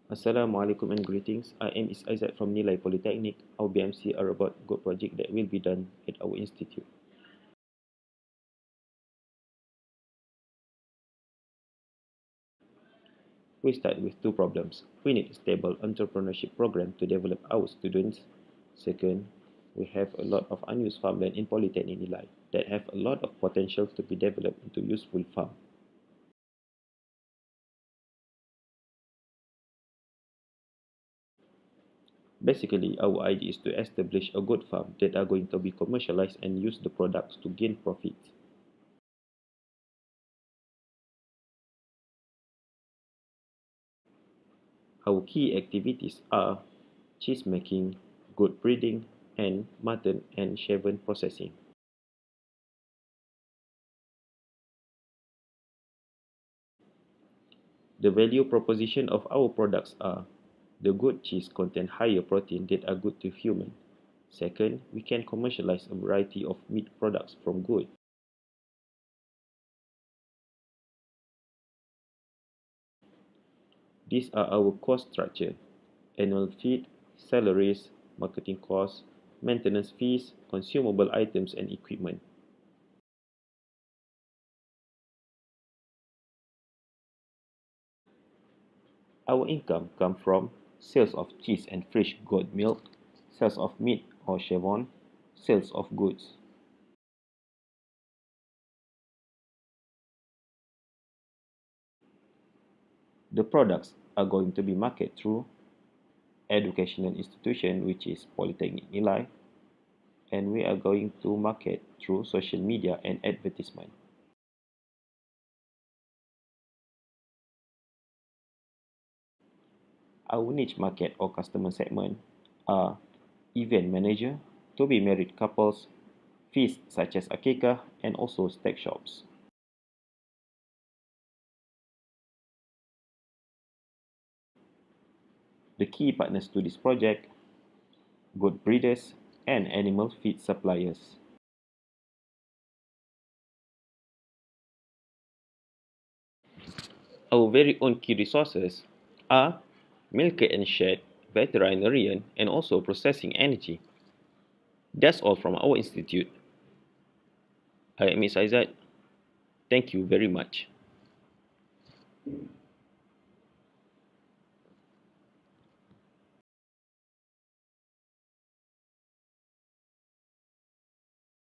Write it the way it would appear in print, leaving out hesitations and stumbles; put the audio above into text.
Assalamualaikum and greetings. I am Isaac from Nilai Politeknik. Our BMC are about good project that will be done at our institute. We start with two problems. We need a stable entrepreneurship program to develop our students. Second, we have a lot of unused farmland in Polytechnic Nilai that have a lot of potential to be developed into useful farm. Basically, our idea is to establish a good farm that are going to be commercialized and use the products to gain profits. Our key activities are cheese making, goat breeding, and mutton and shaven processing. The value proposition of our products are: the goat cheese contain higher protein that are good to human. Second, we can commercialize a variety of meat products from goat. These are our cost structure: annual feed, salaries, marketing costs, maintenance fees, consumable items and equipment. Our income comes from sales of cheese and fresh goat milk, sales of meat or chevron, sales of goods. The products are going to be marketed through educational institution, which is Polytechnic Nilai, and we are going to market through social media and advertisement. Our niche market or customer segment are event manager, to be married couples, feasts such as akikah, and also steak shops. The key partners to this project: goat breeders and animal feed suppliers. Our very own key resources are milk and shed, veterinarian, and also processing energy. That's all from our institute. I am Miss Aizat. Thank you very much.